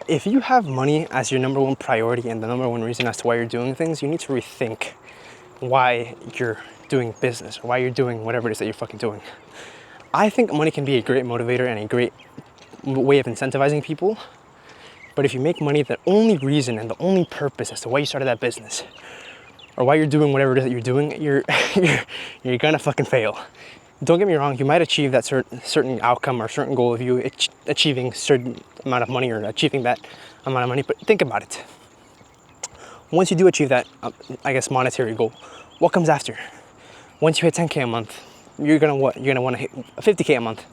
if you have money as your number one priority and the number one reason as to why you're doing things, you need to rethink why you're doing business or why you're doing whatever it is that you're fucking doing. I think money can be a great motivator and a great way of incentivizing people. But if you make money the only reason and the only purpose as to why you started that business or why you're doing whatever it is that you're doing, you're gonna fucking fail. Don't get me wrong, you might achieve that certain outcome or certain goal of you achieving certain amount of money or achieving that amount of money, but think about it. Once you do achieve that, monetary goal, what comes after? Once you hit 10K a month, you're gonna what? You're gonna wanna hit 50K a month.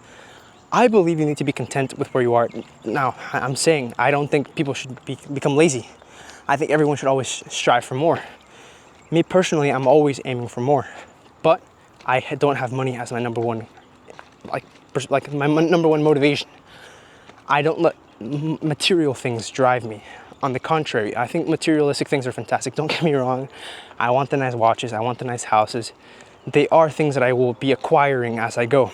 I believe you need to be content with where you are. Now, I'm saying I don't think people should become lazy. I think everyone should always strive for more. Me personally, I'm always aiming for more, but I don't have money as my number one, my number one motivation. I don't let material things drive me. On the contrary, I think materialistic things are fantastic. Don't get me wrong. I want the nice watches. I want the nice houses. They are things that I will be acquiring as I go,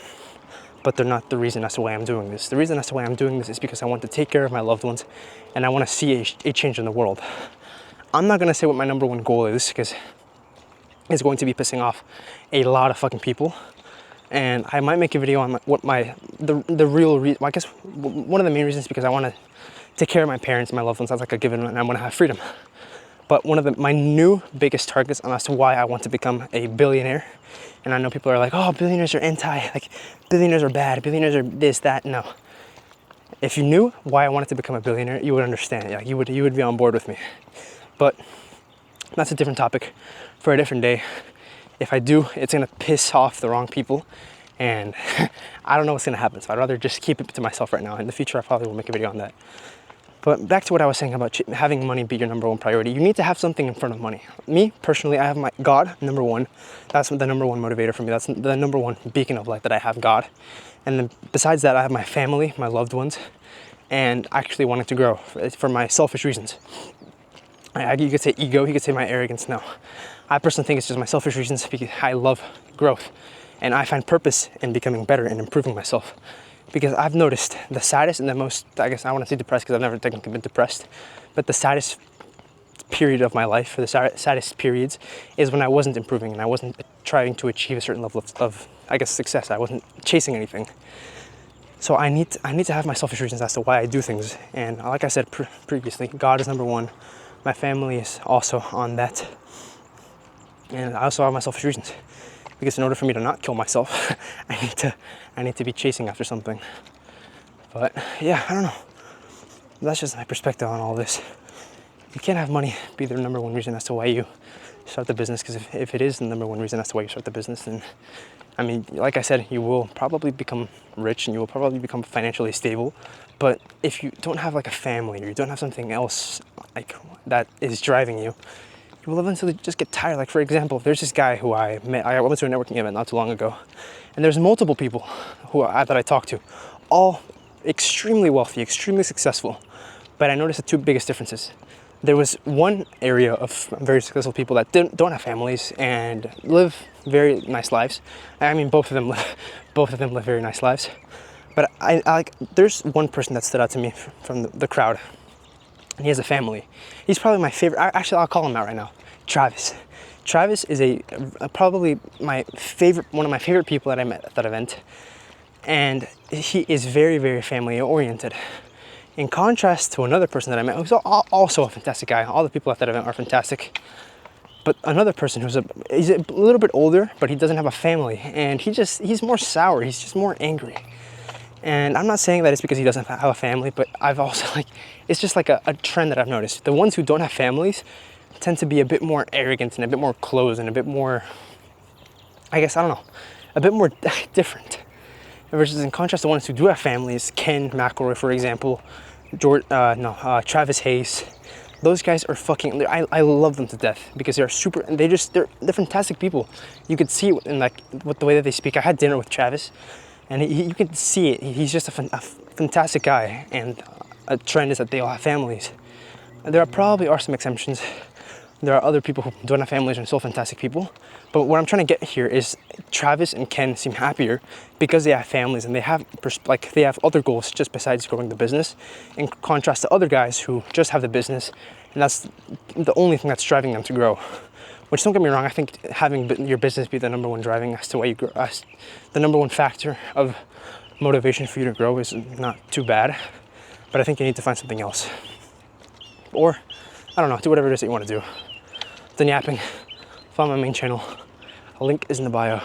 but they're not the reason as to why I'm doing this. The reason as to why I'm doing this is because I want to take care of my loved ones and I want to see a change in the world. I'm not going to say what my number one goal is because it's going to be pissing off a lot of fucking people. And I might make a video on the real reason. I guess one of the main reasons is because I want to take care of my parents, my loved ones. That's like a given, and I want to have freedom. But one of my new biggest targets as to why I want to become a billionaire, and I know people are like, oh, billionaires are billionaires are bad, billionaires are this, that. No. If you knew why I wanted to become a billionaire, you would understand. Yeah, you would be on board with me. But that's a different topic for a different day. If I do, it's gonna piss off the wrong people, and I don't know what's gonna happen. So I'd rather just keep it to myself right now. In the future, I probably will make a video on that. But back to what I was saying about having money be your number one priority. You need to have something in front of money. Me, personally, I have my God, number one. That's the number one motivator for me. That's the number one beacon of light, that I have God. And then besides that, I have my family, my loved ones, and actually wanting to grow for my selfish reasons. You could say ego, you could say my arrogance. No, I personally think it's just my selfish reasons because I love growth. And I find purpose in becoming better and improving myself. Because I've noticed the saddest and the most, I guess I want to say depressed because I've never technically been depressed, but the saddest period of my life, or the saddest periods, is when I wasn't improving and I wasn't trying to achieve a certain level of success. I wasn't chasing anything. So I need to have my selfish reasons as to why I do things. And like I said previously, God is number one. My family is also on that. And I also have my selfish reasons. Because in order for me to not kill myself, I need to be chasing after something. But yeah, I don't know. That's just my perspective on all this. You can't have money be the number one reason as to why you start the business, because if it is the number one reason as to why you start the business, then, I mean, like I said, you will probably become rich and you will probably become financially stable. But if you don't have like a family or you don't have something else like that is driving you, you will eventually just get tired. Like, for example, there's this guy who I met. I went to a networking event not too long ago, and there's multiple people that I talked to, all extremely wealthy, extremely successful. But I noticed the two biggest differences. There was one area of very successful people that don't have families and live very nice lives. I mean, both of them live very nice lives. But there's one person that stood out to me from the crowd. And he has a family. He's probably my favorite. Actually, I'll call him out right now. Travis. Travis is probably one of my favorite people that I met at that event. And he is very, very family oriented. In contrast to another person that I met, who's also a fantastic guy. All the people at that event are fantastic. But another person he's a little bit older, but he doesn't have a family. And he's more sour. He's just more angry. And I'm not saying that it's because he doesn't have a family, but I've also it's just like a trend that I've noticed. The ones who don't have families tend to be a bit more arrogant and a bit more closed and a bit more, a bit more different. Versus in contrast, the ones who do have families, Ken McElroy, for example, Travis Hayes, those guys are I love them to death because they're they're fantastic people. You could see it in with the way that they speak. I had dinner with Travis. And you can see it. He's just a fantastic guy. And a trend is that they all have families. There probably are some exceptions. There are other people who don't have families and still fantastic people. But what I'm trying to get here is Travis and Ken seem happier because they have families and they have they have other goals just besides growing the business, in contrast to other guys who just have the business and that's the only thing that's driving them to grow. Which, don't get me wrong, I think having your business be the number one driving as to why you grow, as the number one factor of motivation for you to grow is not too bad. But I think you need to find something else. Or, I don't know, do whatever it is that you want to do. Done yapping. Follow my main channel. A link is in the bio.